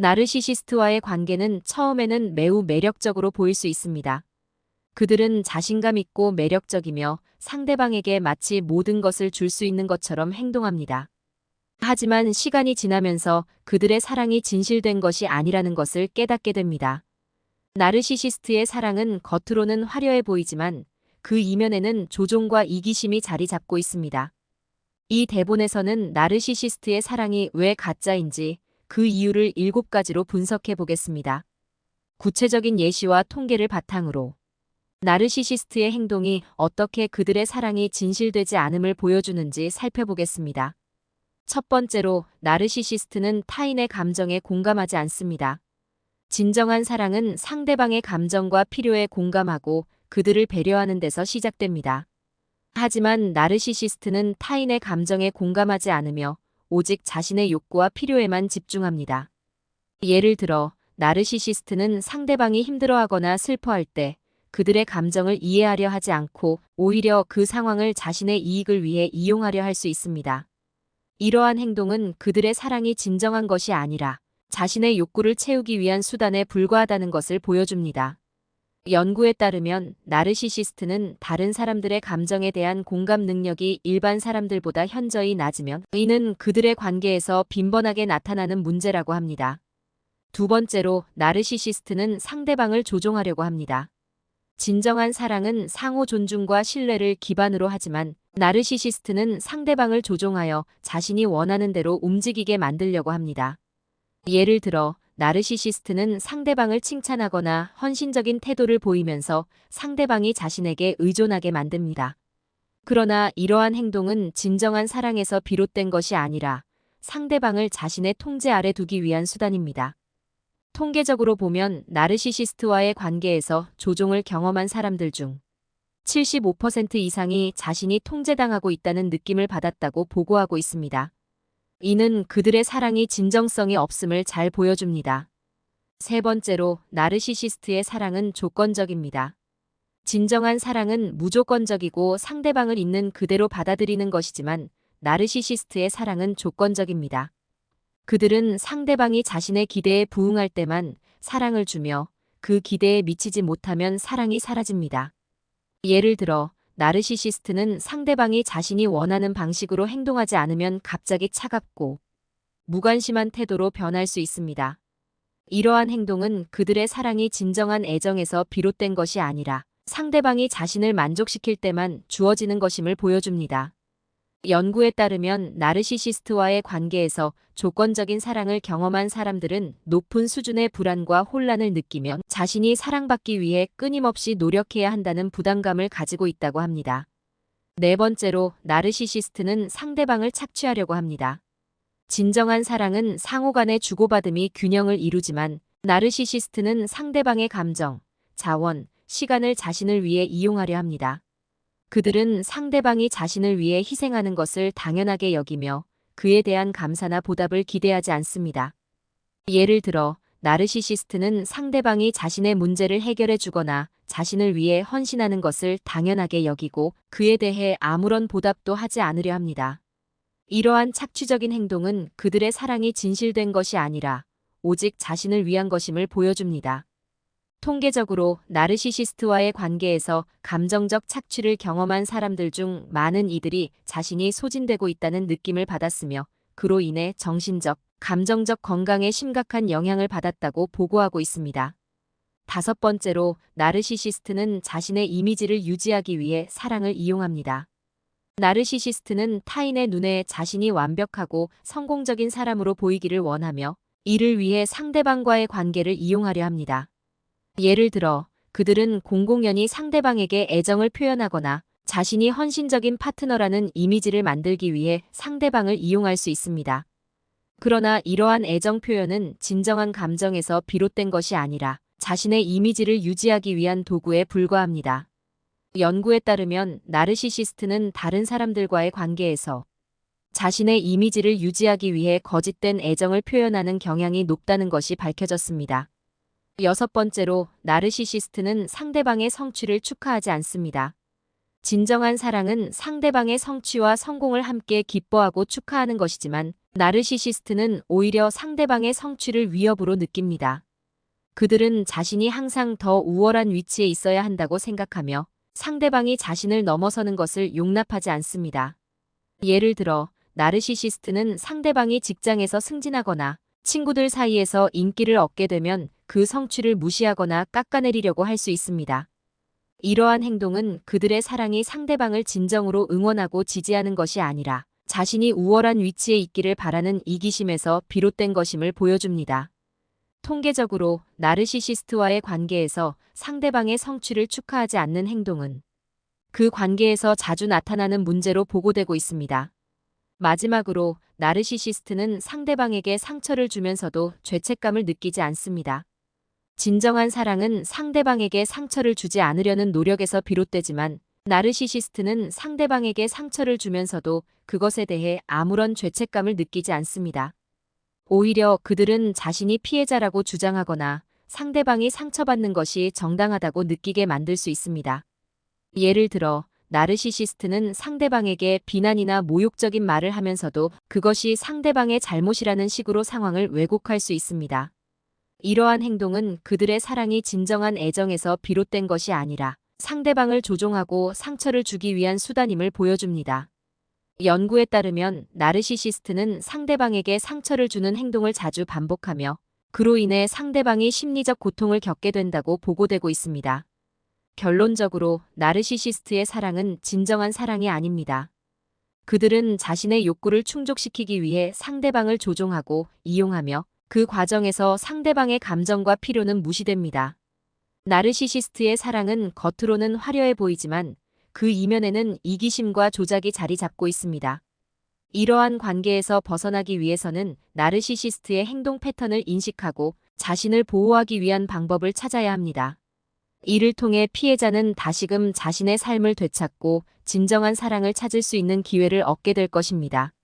나르시시스트와의 관계는 처음에는 매우 매력적으로 보일 수 있습니다. 그들은 자신감 있고 매력적이며 상대방에게 마치 모든 것을 줄 수 있는 것처럼 행동합니다. 하지만 시간이 지나면서 그들의 사랑이 진실된 것이 아니라는 것을 깨닫게 됩니다. 나르시시스트의 사랑은 겉으로는 화려해 보이지만 그 이면에는 조종과 이기심이 자리 잡고 있습니다. 이 대본에서는 나르시시스트의 사랑이 왜 가짜인지 그 이유를 7가지로 분석해 보겠습니다. 구체적인 예시와 통계를 바탕으로 나르시시스트의 행동이 어떻게 그들의 사랑이 진실되지 않음을 보여주는지 살펴보겠습니다. 첫 번째로, 나르시시스트는 타인의 감정에 공감하지 않습니다. 진정한 사랑은 상대방의 감정과 필요에 공감하고 그들을 배려하는 데서 시작됩니다. 하지만 나르시시스트는 타인의 감정에 공감하지 않으며 오직 자신의 욕구와 필요에만 집중합니다. 예를 들어, 나르시시스트는 상대방이 힘들어하거나 슬퍼할 때 그들의 감정을 이해하려 하지 않고 오히려 그 상황을 자신의 이익을 위해 이용하려 할 수 있습니다. 이러한 행동은 그들의 사랑이 진정한 것이 아니라 자신의 욕구를 채우기 위한 수단에 불과하다는 것을 보여줍니다. 연구에 따르면 나르시시스트는 다른 사람들의 감정에 대한 공감 능력이 일반 사람들보다 현저히 낮으면 이는 그들의 관계에서 빈번하게 나타나는 문제라고 합니다. 두 번째로, 나르시시스트는 상대방을 조종하려고 합니다. 진정한 사랑은 상호 존중과 신뢰를 기반으로 하지만 나르시시스트는 상대방을 조종하여 자신이 원하는 대로 움직이게 만들려고 합니다. 예를 들어, 나르시시스트는 상대방을 칭찬하거나 헌신적인 태도를 보이면서 상대방이 자신에게 의존하게 만듭니다. 그러나 이러한 행동은 진정한 사랑에서 비롯된 것이 아니라 상대방을 자신의 통제 아래 두기 위한 수단입니다. 통계적으로 보면 나르시시스트와의 관계에서 조종을 경험한 사람들 중 75% 이상이 자신이 통제당하고 있다는 느낌을 받았다고 보고하고 있습니다. 이는 그들의 사랑이 진정성이 없음을 잘 보여줍니다. 세 번째로, 나르시시스트의 사랑은 조건적입니다. 진정한 사랑은 무조건적이고 상대방을 있는 그대로 받아들이는 것이지만 나르시시스트의 사랑은 조건적입니다. 그들은 상대방이 자신의 기대에 부응할 때만 사랑을 주며 그 기대에 미치지 못하면 사랑이 사라집니다. 예를 들어, 나르시시스트는 상대방이 자신이 원하는 방식으로 행동하지 않으면 갑자기 차갑고 무관심한 태도로 변할 수 있습니다. 이러한 행동은 그들의 사랑이 진정한 애정에서 비롯된 것이 아니라 상대방이 자신을 만족시킬 때만 주어지는 것임을 보여줍니다. 연구에 따르면 나르시시스트와의 관계에서 조건적인 사랑을 경험한 사람들은 높은 수준의 불안과 혼란을 느끼며 자신이 사랑받기 위해 끊임없이 노력해야 한다는 부담감을 가지고 있다고 합니다. 네 번째로, 나르시시스트는 상대방을 착취하려고 합니다. 진정한 사랑은 상호 간의 주고받음이 균형을 이루지만 나르시시스트는 상대방의 감정, 자원, 시간을 자신을 위해 이용하려 합니다. 그들은 상대방이 자신을 위해 희생하는 것을 당연하게 여기며 그에 대한 감사나 보답을 기대하지 않습니다. 예를 들어, 나르시시스트는 상대방이 자신의 문제를 해결해 주거나 자신을 위해 헌신하는 것을 당연하게 여기고 그에 대해 아무런 보답도 하지 않으려 합니다. 이러한 착취적인 행동은 그들의 사랑이 진실된 것이 아니라 오직 자신을 위한 것임을 보여줍니다. 통계적으로 나르시시스트와의 관계에서 감정적 착취를 경험한 사람들 중 많은 이들이 자신이 소진되고 있다는 느낌을 받았으며 그로 인해 정신적, 감정적 건강에 심각한 영향을 받았다고 보고하고 있습니다. 다섯 번째로, 나르시시스트는 자신의 이미지를 유지하기 위해 사랑을 이용합니다. 나르시시스트는 타인의 눈에 자신이 완벽하고 성공적인 사람으로 보이기를 원하며 이를 위해 상대방과의 관계를 이용하려 합니다. 예를 들어, 그들은 공공연히 상대방에게 애정을 표현하거나 자신이 헌신적인 파트너라는 이미지를 만들기 위해 상대방을 이용할 수 있습니다. 그러나 이러한 애정 표현은 진정한 감정에서 비롯된 것이 아니라 자신의 이미지를 유지하기 위한 도구에 불과합니다. 연구에 따르면 나르시시스트는 다른 사람들과의 관계에서 자신의 이미지를 유지하기 위해 거짓된 애정을 표현하는 경향이 높다는 것이 밝혀졌습니다. 여섯 번째로, 나르시시스트는 상대방의 성취를 축하하지 않습니다. 진정한 사랑은 상대방의 성취와 성공을 함께 기뻐하고 축하하는 것이지만 나르시시스트는 오히려 상대방의 성취를 위협으로 느낍니다. 그들은 자신이 항상 더 우월한 위치에 있어야 한다고 생각하며 상대방이 자신을 넘어서는 것을 용납하지 않습니다. 예를 들어 나르시시스트는 상대방이 직장에서 승진하거나 친구들 사이에서 인기를 얻게 되면 그 성취를 무시하거나 깎아내리려고 할 수 있습니다. 이러한 행동은 그들의 사랑이 상대방을 진정으로 응원하고 지지하는 것이 아니라 자신이 우월한 위치에 있기를 바라는 이기심에서 비롯된 것임을 보여줍니다. 통계적으로 나르시시스트와의 관계에서 상대방의 성취를 축하하지 않는 행동은 그 관계에서 자주 나타나는 문제로 보고되고 있습니다. 마지막으로 나르시시스트는 상대방에게 상처를 주면서도 죄책감을 느끼지 않습니다. 진정한 사랑은 상대방에게 상처를 주지 않으려는 노력에서 비롯되지만 나르시시스트는 상대방에게 상처를 주면서도 그것에 대해 아무런 죄책감을 느끼지 않습니다. 오히려 그들은 자신이 피해자라고 주장하거나 상대방이 상처받는 것이 정당하다고 느끼게 만들 수 있습니다. 예를 들어 나르시시스트는 상대방에게 비난이나 모욕적인 말을 하면서도 그것이 상대방의 잘못이라는 식으로 상황을 왜곡할 수 있습니다. 이러한 행동은 그들의 사랑이 진정한 애정에서 비롯된 것이 아니라 상대방을 조종하고 상처를 주기 위한 수단임을 보여줍니다. 연구에 따르면 나르시시스트는 상대방에게 상처를 주는 행동을 자주 반복하며 그로 인해 상대방이 심리적 고통을 겪게 된다고 보고되고 있습니다. 결론적으로 나르시시스트의 사랑은 진정한 사랑이 아닙니다. 그들은 자신의 욕구를 충족시키기 위해 상대방을 조종하고 이용하며 그 과정에서 상대방의 감정과 필요는 무시됩니다. 나르시시스트의 사랑은 겉으로는 화려해 보이지만 그 이면에는 이기심과 조작이 자리 잡고 있습니다. 이러한 관계에서 벗어나기 위해서는 나르시시스트의 행동 패턴을 인식하고 자신을 보호하기 위한 방법을 찾아야 합니다. 이를 통해 피해자는 다시금 자신의 삶을 되찾고 진정한 사랑을 찾을 수 있는 기회를 얻게 될 것입니다.